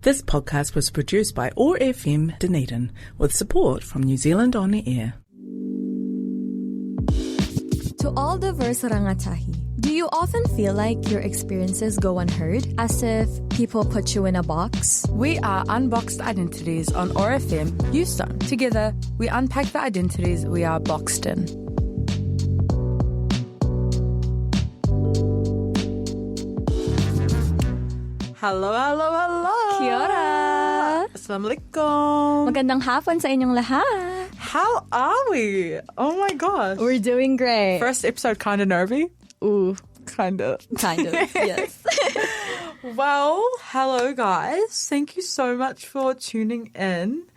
This podcast was produced by OAR FM Dunedin with support from New Zealand On Air. To all diverse rangatahi, do you often feel like your experiences go unheard, as if people put you in a box? We are Unboxed Identities on OAR FM, Houston. Together, we unpack the identities we are boxed in. Hello, hello, hello! Kia ora! Assalamualaikum! Magandang hapon sa inyong lahat! How are we? Oh my gosh! We're doing great. First episode kinda nervy? Ooh. Kinda. Kind of, yes. Well, hello guys. Thank you so much for tuning in.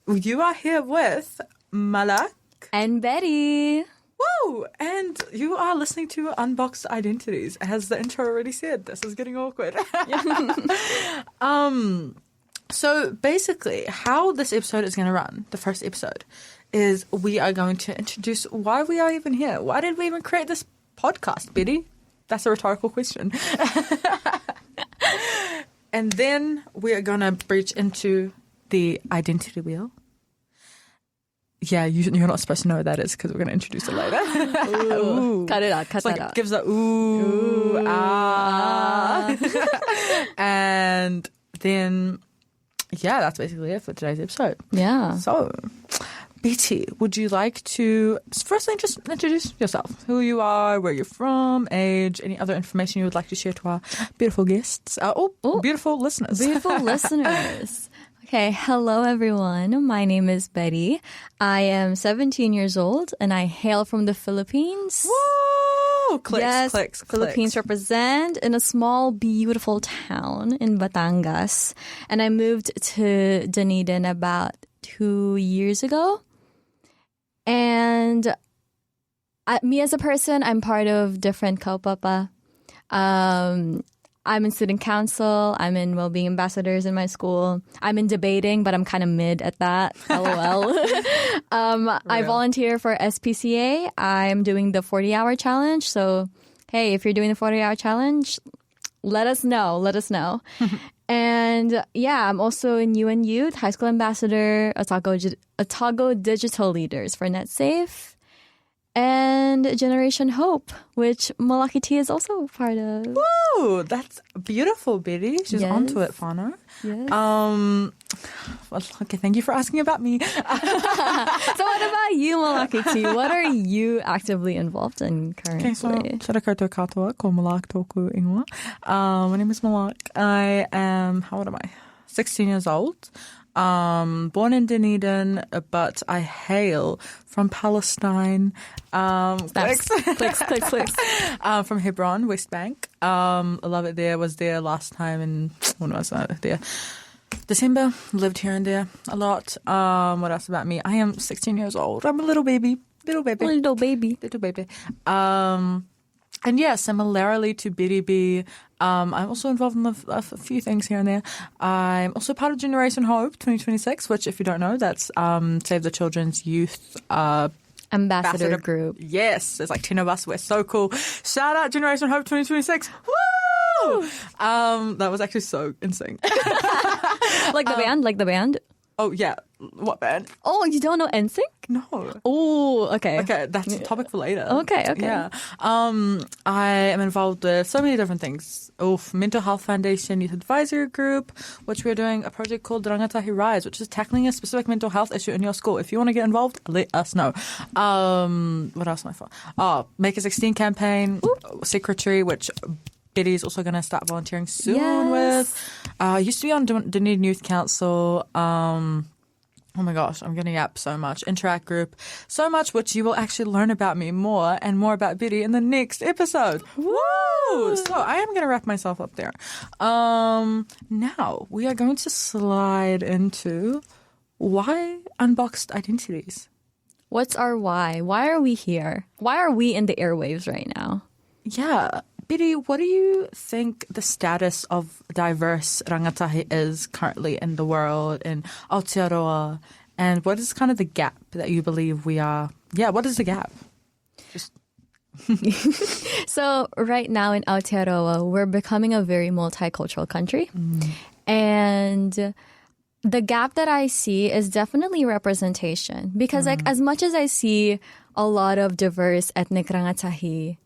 You are here with Malak. And Betty. Woo! And you are listening to Unboxed Identities. As the intro already said, this is getting awkward. So basically, how this episode is going to run, the first episode, is we are going to introduce why we are even here. Why did we even create this podcast, Betty? That's a rhetorical question. And then we are going to breach into the identity wheel. Yeah, you're not supposed to know what that is because we're going to introduce it later. Ooh. Cut it out, cut that out. It gives a ooh, ah. And then, yeah, that's basically it for today's episode. Yeah. So, Betty, would you like to firstly just introduce yourself? Who you are, where you're from, age, any other information you would like to share to our beautiful guests? Beautiful listeners. Beautiful listeners. Okay, hello everyone. My name is Betty. I am 17 years old and I hail from the Philippines. Woo! Clicks. Philippines represent in a small, beautiful town in Batangas. And I moved to Dunedin about 2 years ago. And me as a person, I'm part of different kaupapa. I'm in student council. I'm in well-being ambassadors in my school. I'm in debating, but I'm kind of mid at that. LOL. I volunteer for SPCA. I'm doing the 40-hour challenge. So, hey, if you're doing the 40-hour challenge, let us know. Let us know. And yeah, I'm also in UN Youth, high school ambassador, Otago Digital Leaders for NetSafe, and Generation Hope, which Malaki T is also part of. Whoa, that's beautiful, Betty. She's onto it, Fana. Yes. Well, okay, thank you for asking about me. So what about you, Malaki T? What are you actively involved in currently? Okay, so shara koutou katoa, ko Malak tōku ingoa. My name is Malak. I am, how old am I? 16 years old. Born in Dunedin, but I hail from Palestine. Clicks. From Hebron, West Bank. I love it there. Was there last time in, when was I there? December. Lived here and there a lot. What else about me? I am 16 years old. I'm a little baby. And yeah, similarly to Betty B, I'm also involved in a few things here and there. I'm also part of Generation Hope 2026, which, if you don't know, that's Save the Children's Youth Ambassador group. Yes, there's like 10 of us. We're so cool. Shout out Generation Hope 2026. Woo! That was actually so insane. Like the band? Oh, yeah. What band? Oh, you don't know NSYNC? No. Oh, okay. Okay, that's a topic for later. Okay. Yeah. I am involved with so many different things. Mental Health Foundation Youth Advisory Group, which we're doing a project called Rangatahi Rise, which is tackling a specific mental health issue in your school. If you want to get involved, let us know. What else am I for? Make a 16 campaign, secretary, which Betty's also going to start volunteering soon with. I used to be on Dunedin Youth Council. Oh my gosh, I'm getting up so much. Interact group. So much which you will actually learn about me more and more about Betty in the next episode. Woo! So I am going to wrap myself up there. Now we are going to slide into why Unboxed Identities. What's our why? Why are we here? Why are we in the airwaves right now? Yeah. Betty, what do you think the status of diverse rangatahi is currently in the world, in Aotearoa? And what is kind of the gap that you believe we are? Yeah, what is the gap? So right now in Aotearoa, we're becoming a very multicultural country. And the gap that I see is definitely representation. Because like as much as I see a lot of diverse ethnic rangatahi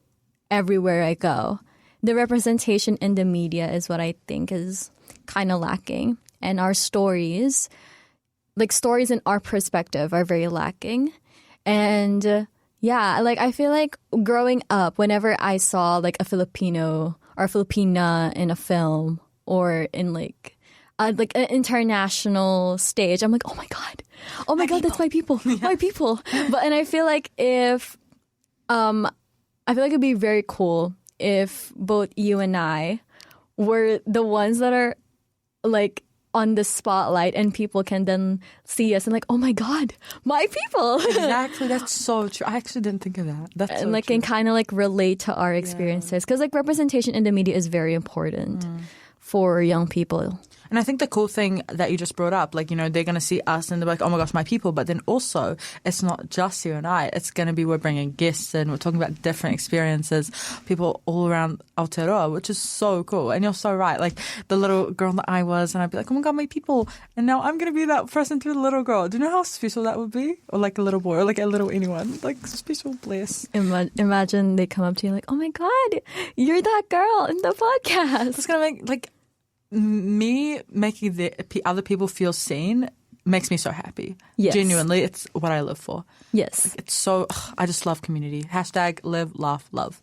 everywhere I go, the representation in the media is what I think is kind of lacking. And our stories, like stories in our perspective, are very lacking. And yeah, like I feel like growing up, whenever I saw like a Filipino or a Filipina in a film or in like an international stage, I'm like, oh my god, that's my people, my people. And I feel like I feel like it'd be very cool if both you and I were the ones that are like on the spotlight and people can then see us and like, oh my god, my people. Exactly, that's so true. I actually didn't think of that. That's and so like true. can kind of like relate to our experiences because like representation in the media is very important for young people. And I think the cool thing that you just brought up, like, you know, they're going to see us and they're like, oh my gosh, my people. But then also, it's not just you and I. It's going to be, we're bringing guests and we're talking about different experiences, people all around Aotearoa, which is so cool. And you're so right. Like, the little girl that I was, and I'd be like, oh my God, my people. And now I'm going to be that person to the little girl. Do you know how special that would be? Or like a little boy or like a little anyone. Like, special bliss. Imagine they come up to you like, oh my God, you're that girl in the podcast. It's going to make, like, me making the other people feel seen makes me so happy. Yes. Genuinely, it's what I live for. Yes. Like, it's so, I just love community. # live, laugh, love.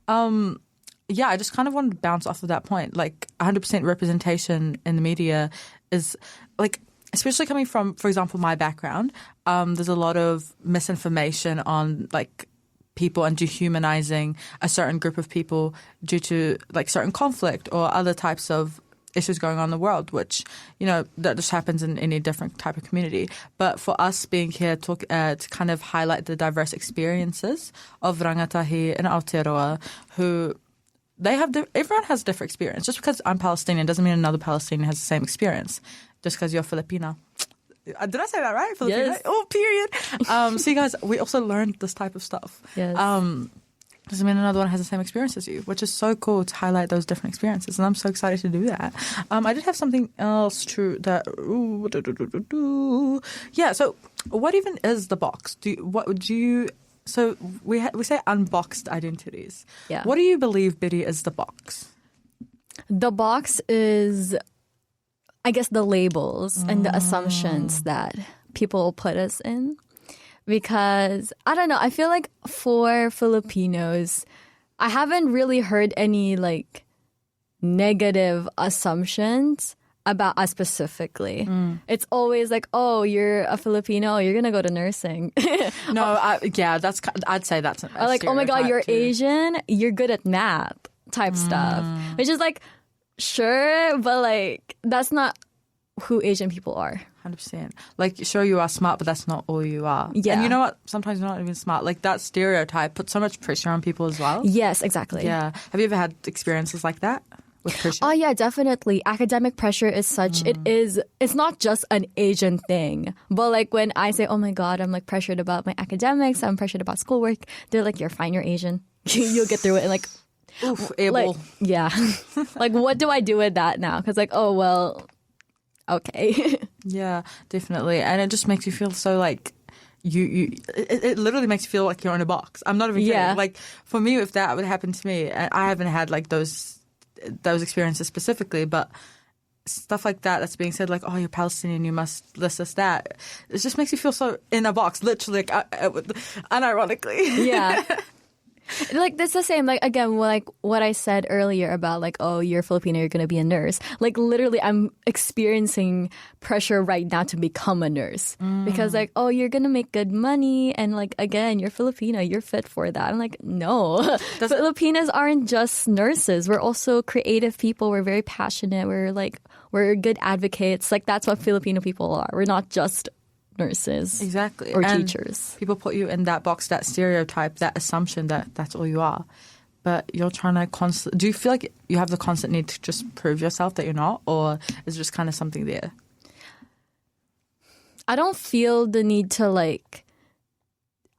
Yeah, I just kind of wanted to bounce off of that point. Like 100% representation in the media is like, especially coming from, for example, my background, there's a lot of misinformation on like people and dehumanizing a certain group of people due to like certain conflict or other types of issues going on in the world, which, you know, that just happens in any different type of community. But for us being here to kind of highlight the diverse experiences of rangatahi in Aotearoa, who they have, everyone has a different experience. Just because I'm Palestinian doesn't mean another Palestinian has the same experience. Just because you're Filipina. Did I say that right? Filipina? Yes. Oh, period. So you guys, we also learned this type of stuff. Yes. Doesn't mean another one has the same experience as you, which is so cool to highlight those different experiences. And I'm so excited to do that. I did have something else that... Yeah, so what even is the box? So we say unboxed identities. Yeah. What do you believe, Biddy, is the box? The box is, I guess, the labels and the assumptions that people put us in. Because, I don't know, I feel like for Filipinos, I haven't really heard any, like, negative assumptions about us specifically. It's always like, oh, you're a Filipino, you're going to go to nursing. No, I'd say that's or like, oh my God, you're too. Asian, you're good at math type stuff. Which is like, sure, but like, that's not who Asian people are. 100%. Like, sure, you are smart, but that's not all you are. Yeah. And you know what? Sometimes you're not even smart. Like, that stereotype puts so much pressure on people as well. Yes, exactly. Yeah. Have you ever had experiences like that with pressure? Oh, yeah, definitely. Academic pressure is such, it's not just an Asian thing. But like when I say, oh my God, I'm like pressured about my academics, I'm pressured about schoolwork, they're like, you're fine, you're Asian. You'll get through it. And like, Oof, able. like yeah. Like, what do I do with that now? Because like, oh, well, okay. Yeah, definitely. And it just makes you feel so like it literally makes you feel like you're in a box. I'm not even kidding. Yeah. Like, for me, if that would happen to me, and I haven't had like those experiences specifically, but stuff like that's being said, like, oh, you're Palestinian, you must this, that. It just makes you feel so in a box, literally, like, unironically. Yeah. Like, that's the same, like, again, like what I said earlier about, like, oh, you're Filipino, you're going to be a nurse. Like, literally, I'm experiencing pressure right now to become a nurse. Because, like, oh, you're going to make good money. And, like, again, you're Filipino, you're fit for that. I'm like, no. Filipinas aren't just nurses. We're also creative people. We're very passionate. We're good advocates. Like, that's what Filipino people are. We're not just nurses. Exactly. Or and teachers. People put you in that box, that stereotype, that assumption that that's all you are. But you're trying to do you feel like you have the constant need to just prove yourself that you're not? Or is it just kind of something there? I don't feel the need to, like,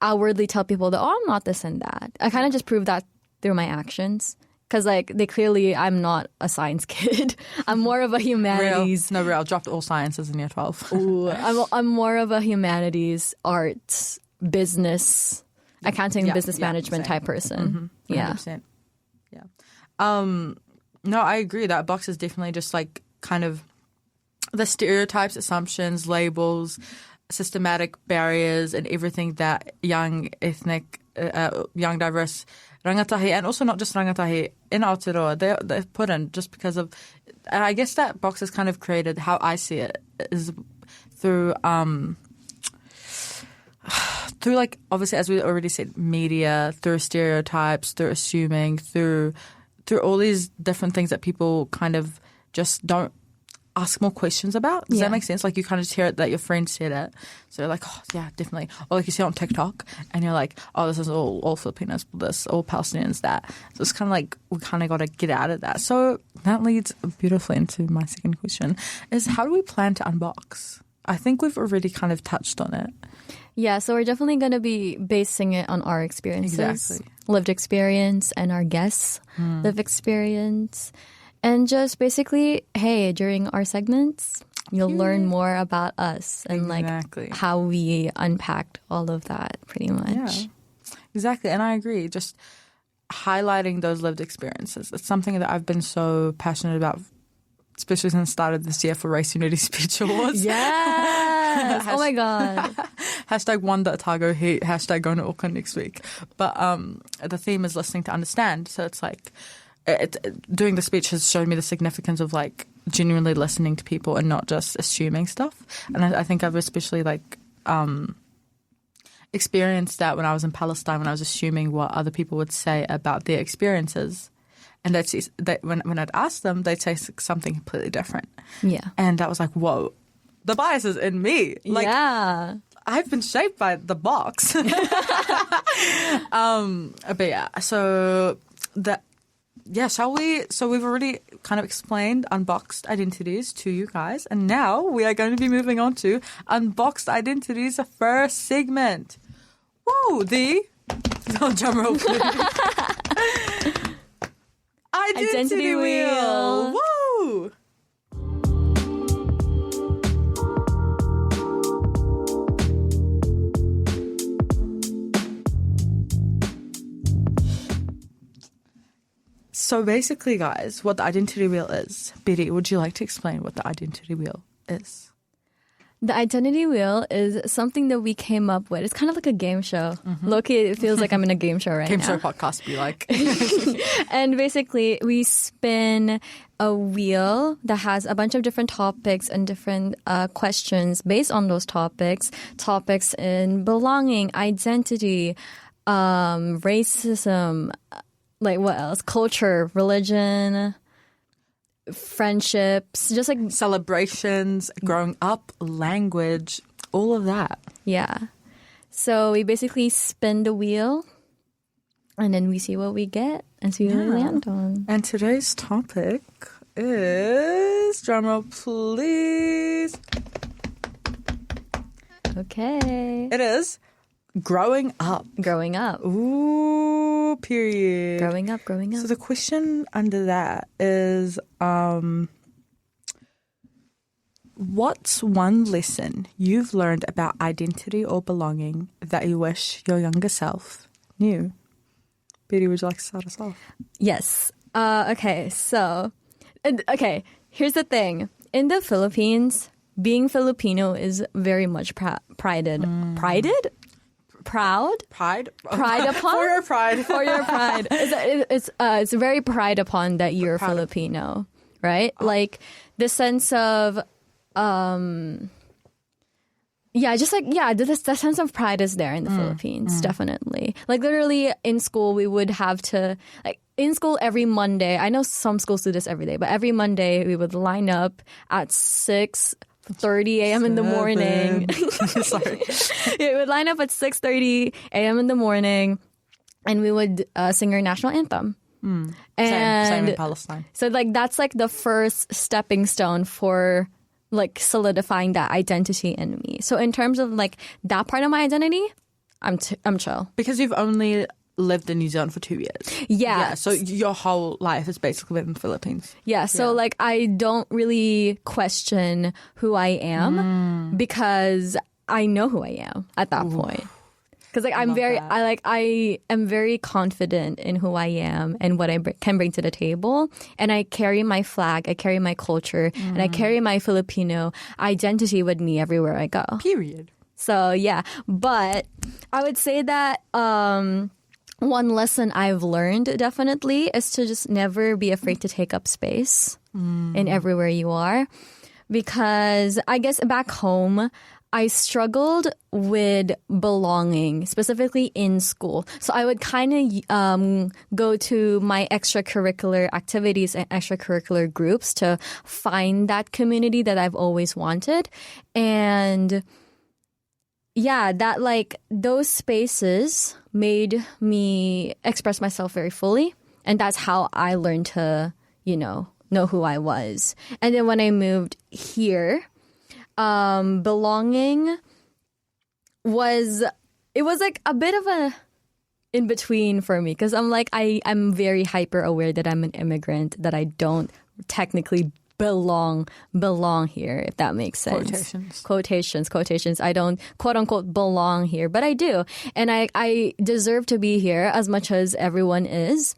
outwardly tell people that, oh, I'm not this and that. I kind of just prove that through my actions. Because I'm not a science kid. I'm more of a humanities. Real. I dropped all sciences in year 12. Ooh, I'm more of a humanities, arts, business, accounting, business management type person. Mm-hmm. Yeah. 100%. Yeah. No, I agree. That box is definitely just like kind of the stereotypes, assumptions, labels, systematic barriers, and everything that young ethnic, young diverse rangatahi, and also not just rangatahi in Aotearoa, they're put in just because of, and I guess that box is kind of created, how I see it, is through like, obviously, as we already said, media, through stereotypes, through assuming, through all these different things that people kind of just don't ask more questions about. Does that make sense? Like, you kind of just hear it that your friend said it. So you're like, oh, yeah, definitely. Or like you see it on TikTok and you're like, oh, this is all Filipinos, this, all Palestinians, that. So it's kind of like, we kind of got to get out of that. So that leads beautifully into my second question, is how do we plan to unbox? I think we've already kind of touched on it. Yeah, so we're definitely going to be basing it on our experiences. Exactly. Lived experience and our guests' lived experience. And just basically, hey, during our segments, you'll learn more about us and like how we unpacked all of that pretty much. Yeah, exactly. And I agree. Just highlighting those lived experiences. It's something that I've been so passionate about, especially since I started this year for Race Unity Speech Awards. Yes! Oh my God. Hashtag one the Otago Heat, hashtag going to Auckland next week. But the theme is listening to understand. So it's like, doing the speech has shown me the significance of like genuinely listening to people and not just assuming stuff. And I think I've especially like experienced that when I was in Palestine, when I was assuming what other people would say about their experiences. And when I'd ask them, they'd say something completely different. Yeah. And that was like, whoa, the bias is in me. Like, yeah. I've been shaped by the box. But yeah, so that. Yeah, shall we? So we've already kind of explained Unboxed Identities to you guys. And now we are going to be moving on to Unboxed Identities, the first segment. Whoa, drum roll, please. Identity Wheel. Woo! So basically, guys, what the identity wheel is. Betty, would you like to explain what the identity wheel is? The identity wheel is something that we came up with. It's kind of like a game show. Mm-hmm. Low-key, it feels like I'm in a game show right now. Game show podcast be like. And basically, we spin a wheel that has a bunch of different topics and different questions based on those topics. Topics in belonging, identity, racism, like what else? Culture, religion, friendships, just like celebrations, growing up, language, all of that. Yeah. So we basically spin the wheel and then we see what we get and see what we land on. And today's topic is, drumroll please. Okay. It is growing up. Growing up. Ooh, period. Growing up. So the question under that is, what's one lesson you've learned about identity or belonging that you wish your younger self knew? Betty, would you like to start us off? Yes. Okay, so, here's the thing. In the Philippines, being Filipino is very much prided. Prided? Proud? Pride upon? For your pride. For your pride. It's very pride upon that you're Filipino, right? Like the sense of, the sense of pride is there in the Philippines, definitely. Like literally in school, we would have to, like in school every Monday, I know some schools do this every day, but every Monday we would line up at 6:30 a.m. in the morning. Sorry. We would line up at 6:30 a.m. in the morning and we would sing our national anthem. And same in Palestine. So like that's like the first stepping stone for like solidifying that identity in me. So in terms of like that part of my identity, I'm chill. Because you've only lived in New Zealand for 2 years. Yeah. So your whole life has basically been in the Philippines. Yeah. So like I don't really question who I am because I know who I am at that point. Because like I am very confident in who I am and what I can bring to the table, and I carry my flag, I carry my culture, and I carry my Filipino identity with me everywhere I go. Period. So yeah, but I would say that one lesson I've learned definitely is to just never be afraid to take up space in everywhere you are, because I guess back home, I struggled with belonging, specifically in school. So I would kind of go to my extracurricular activities and extracurricular groups to find that community that I've always wanted. And yeah, that like those spaces made me express myself very fully. And that's how I learned to, know who I was. And then when I moved here, belonging was like a bit of a in between for me, because I'm like I'm very hyper aware that I'm an immigrant, that I don't technically belong here, if that makes sense. Quotations. I don't quote unquote belong here, but I do, and I deserve to be here as much as everyone is,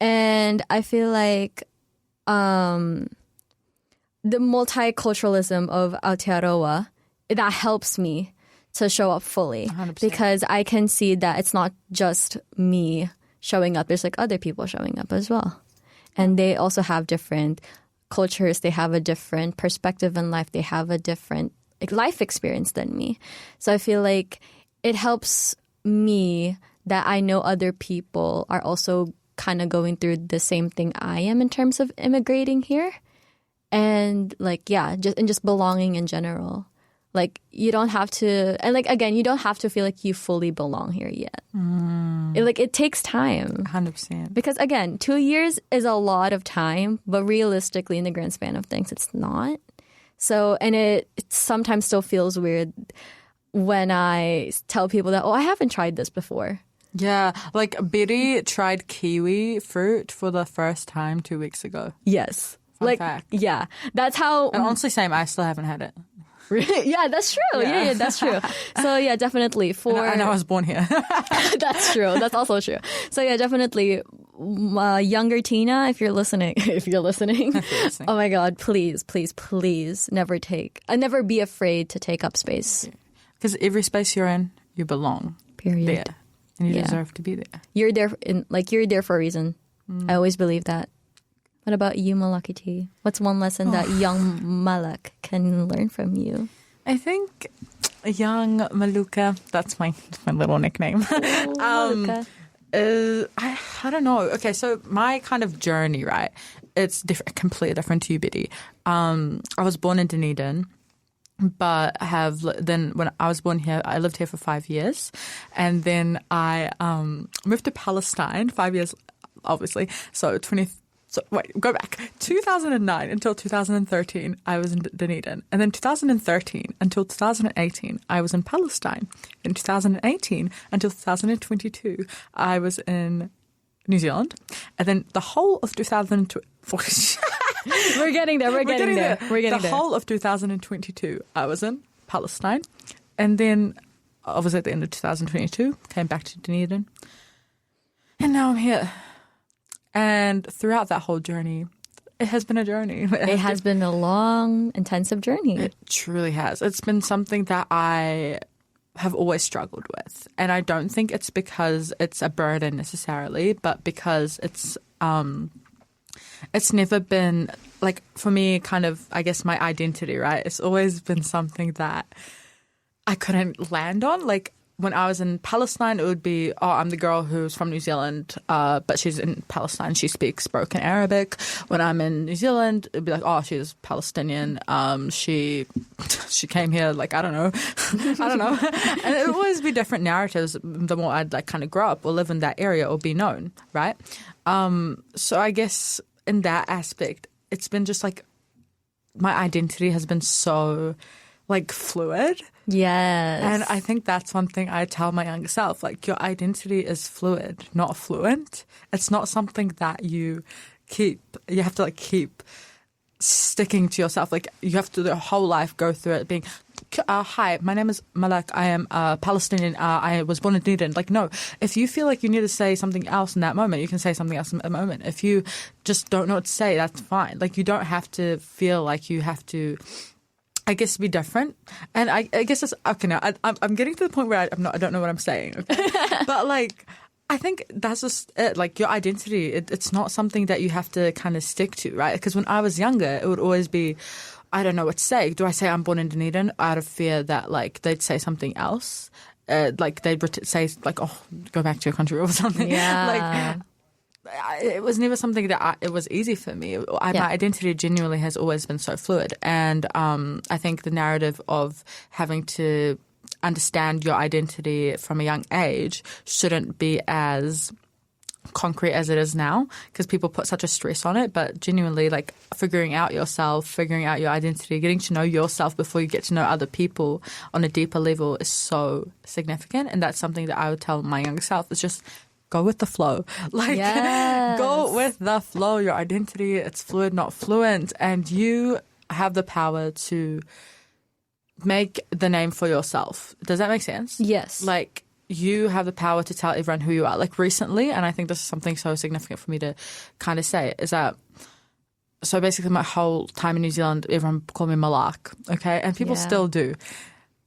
and I feel like the multiculturalism of Aotearoa, that helps me to show up fully 100%. Because I can see that it's not just me showing up. There's like other people showing up as well. And they also have different cultures. They have a different perspective in life. They have a different life experience than me. So I feel like it helps me that I know other people are also kind of going through the same thing I am in terms of immigrating here. And like, yeah, just belonging in general. Like you don't have to, and like, again, you don't have to feel like you fully belong here yet. It takes time. 100%. Because again, 2 years is a lot of time, but realistically in the grand span of things, it's not. So, and it sometimes still feels weird when I tell people that, I haven't tried this before. Yeah, like Betty tried kiwi fruit for the first time 2 weeks ago. Yes. Fun fact. Yeah, that's how. And honestly, same. I still haven't had it. Yeah, that's true. Yeah, that's true. So yeah, definitely. And I was born here. That's true. That's also true. So yeah, definitely. Younger Tina, if you're listening, oh my God, please never be afraid to take up space. Because every space you're in, you belong. Period. There. And you deserve to be there. You're there for a reason. I always believe that. What about you, Malakiti? What's one lesson that young Malak can learn from you? I think young Maluka, that's my little nickname. Maluka. I don't know. Okay, so my kind of journey, right? It's completely different to you, Betty. I was born in Dunedin. But then when I was born here, I lived here for 5 years. And then I moved to Palestine 5 years, obviously. Go back. 2009 until 2013, I was in Dunedin. And then 2013 until 2018, I was in Palestine. In 2018 until 2022, I was in New Zealand. And then the whole of 2020... We're getting there. The whole of 2022, I was in Palestine. And then, obviously, at the end of 2022, came back to Dunedin. And now I'm here. And throughout that whole journey, it has been a journey. It has been a long, intensive journey. It truly has. It's been something that I have always struggled with. And I don't think it's because it's a burden necessarily, but because it's never been, like, for me, kind of, I guess, my identity, right? It's always been something that I couldn't land on. Like, when I was in Palestine, it would be, I'm the girl who's from New Zealand, but she's in Palestine. She speaks broken Arabic. When I'm in New Zealand, it'd be like, she's Palestinian. She came here, like, I don't know. And it would always be different narratives the more I'd, like, kind of grow up or live in that area or be known, right? So I guess in that aspect, it's been just, like, my identity has been so like fluid. Yes. And I think that's one thing I tell my younger self, like your identity is fluid, not fluent. It's not something that you have to like keep sticking to yourself. Like you have to the whole life go through it being, hi, my name is Malak. I am Palestinian. I was born in Dunedin. Like, no, if you feel like you need to say something else in that moment, you can say something else in that moment. If you just don't know what to say, that's fine. Like you don't have to feel like you have to, I guess, be different. And I guess it's, okay, now I'm getting to the point where I don't know what I'm saying. Okay? But like, I think that's just it. Like your identity, it's not something that you have to kind of stick to, right? Because when I was younger, it would always be, I don't know what to say. Do I say I'm born in Dunedin out of fear that like they'd say something else? Like they'd say like, oh, go back to your country or something. Yeah. Like it was never something that it was easy for me. My identity genuinely has always been so fluid. And I think the narrative of having to understand your identity from a young age shouldn't be as concrete as it is now, because people put such a stress on it. But genuinely, like figuring out yourself, figuring out your identity, getting to know yourself before you get to know other people on a deeper level is so significant. And that's something that I would tell my younger self is just go with the flow. Like, go with the flow. Your identity, it's fluid, not fluent. And you have the power to make the name for yourself. Does that make sense? Yes. Like, you have the power to tell everyone who you are. Like, recently, and I think this is something so significant for me to kind of say, is that, so basically my whole time in New Zealand, everyone called me Malak, okay? And people still do.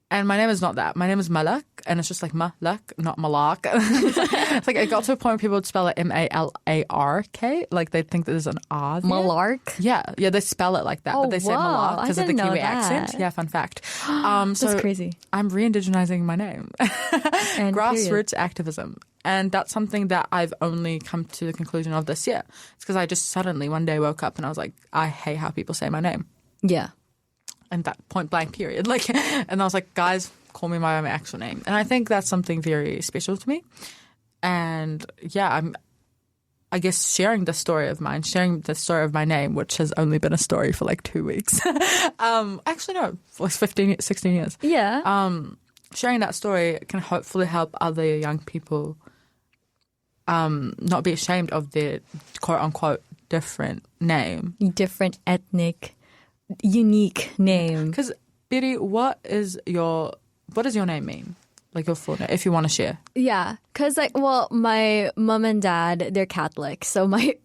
And my name is not that. My name is Malak, and it's just like Malak, not Malak. It's like it got to a point where people would spell it Malark. Like they'd think that there's an R there. Malark? Yeah, they spell it like that, but they say Malak because of the Kiwi accent. Yeah, fun fact. That's crazy. I'm re-indigenizing my name. And grassroots activism. And that's something that I've only come to the conclusion of this year. It's because I just suddenly one day woke up and I was like, I hate how people say my name. Yeah. And that point blank period. Like, and I was like, guys, call me by my actual name. And I think that's something very special to me. And yeah, I guess sharing the story of mine, sharing the story of my name, which has only been a story for like 2 weeks. Actually, no, for 15, 16 years. Yeah. Sharing that story can hopefully help other young people not be ashamed of their quote unquote different name. Different ethnic, unique name. Because Betty, what does your name mean? Like your full name, if you want to share. Yeah, because my mom and dad, they're Catholic, so my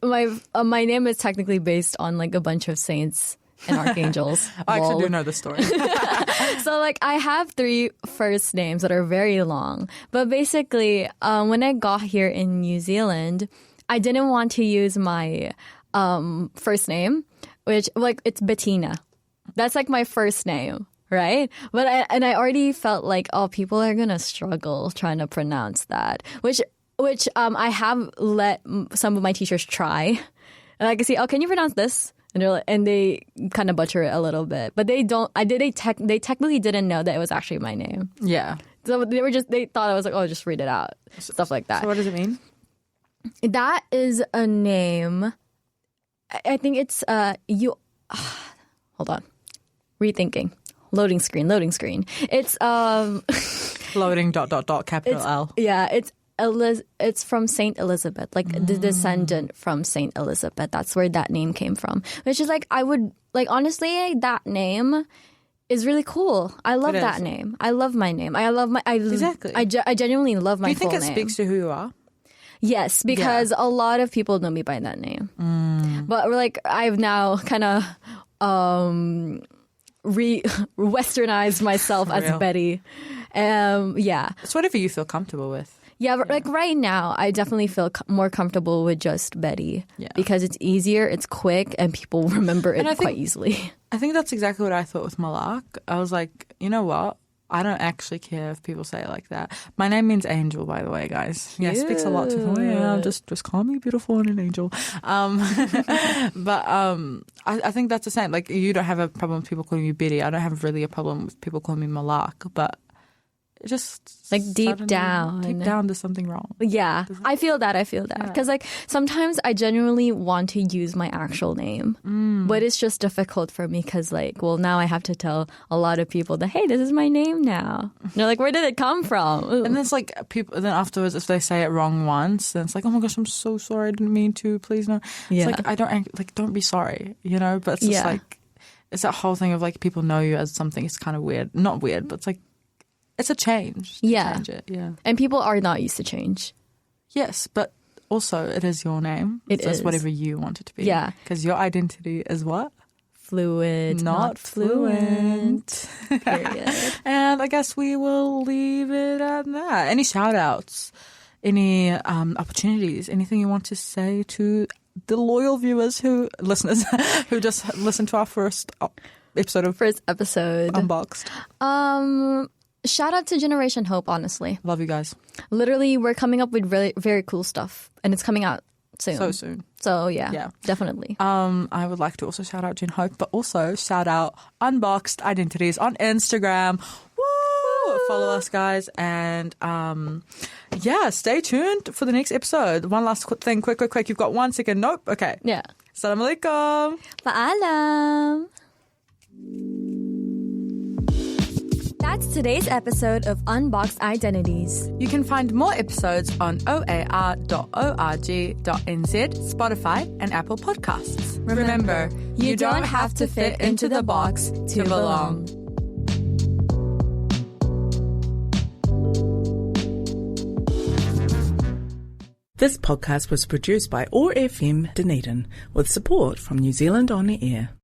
name is technically based on like a bunch of saints and archangels. I actually do know the story. So like I have 3 first names that are very long, but basically when I got here in New Zealand, I didn't want to use my first name, which like it's Bettina. That's like my first name, right? But I already felt like, oh, people are gonna struggle trying to pronounce that, which I have let some of my teachers try, and I can see, oh, can you pronounce this? And they kind of butcher it a little bit, but they don't. They technically didn't know that it was actually my name. Yeah. So they thought I was like, oh, just read it out, stuff like that. So what does it mean? That is a name. I think it's you. Hold on, rethinking. Loading screen. It's Loading ... capital L. Yeah, it's from Saint Elizabeth, like the descendant from Saint Elizabeth. That's where that name came from. Which is like, I would like, honestly, that name is really cool. I love that name. I love my name. Exactly. I genuinely love my full name. Do you think it speaks to who you are? Yes, because a lot of people know me by that name. But like, I've now kind of westernized myself as Betty. Yeah. It's whatever you feel comfortable with. Yeah, but like right now, I definitely feel more comfortable with just Betty. Yeah. Because it's easier, it's quick, and people remember it quite easily. I think that's exactly what I thought with Malak. I was like, you know what? I don't actually care if people say it like that. My name means angel, by the way, guys. Yeah, it speaks a lot to who I am. Just call me beautiful and an angel. But I think that's the same. Like, you don't have a problem with people calling you Betty. I don't have really a problem with people calling me Malak. But just like deep suddenly, down there's something wrong. Yeah, I feel that. Because like sometimes I genuinely want to use my actual name, but it's just difficult for me because like, well, now I have to tell a lot of people that, hey, this is my name now. And they're like, where did it come from? Ooh. And then it's like people. Then afterwards, if they say it wrong once, then it's like, oh my gosh, I'm so sorry. I didn't mean to. Please no. Yeah. It's like don't be sorry. But it's just like it's that whole thing of like people know you as something. It's kind of weird. Not weird, but it's like. It's a change. Change it, yeah. And people are not used to change. Yes, but also it is your name. It is. It's whatever you want it to be. Yeah. Because your identity is what? Fluid, not fluent. Period. And I guess we will leave it at that. Any shout outs? Any opportunities? Anything you want to say to the loyal listeners who just listened to our first episode Unboxed? Shout out to Generation Hope, honestly. Love you guys. Literally, we're coming up with really very cool stuff, and it's coming out soon. So soon. So yeah, definitely. I would like to also shout out Gen Hope, but also shout out Unboxed Identities on Instagram. Woo! Follow us, guys, and stay tuned for the next episode. One last thing, quick. You've got 1 second. Nope. Okay. Yeah. Assalamualaikum. Paalam. That's today's episode of Unboxed Identities. You can find more episodes on oar.org.nz, Spotify, and Apple Podcasts. Remember, you don't have to fit into the box to belong. This podcast was produced by OAR FM Dunedin with support from New Zealand On the Air.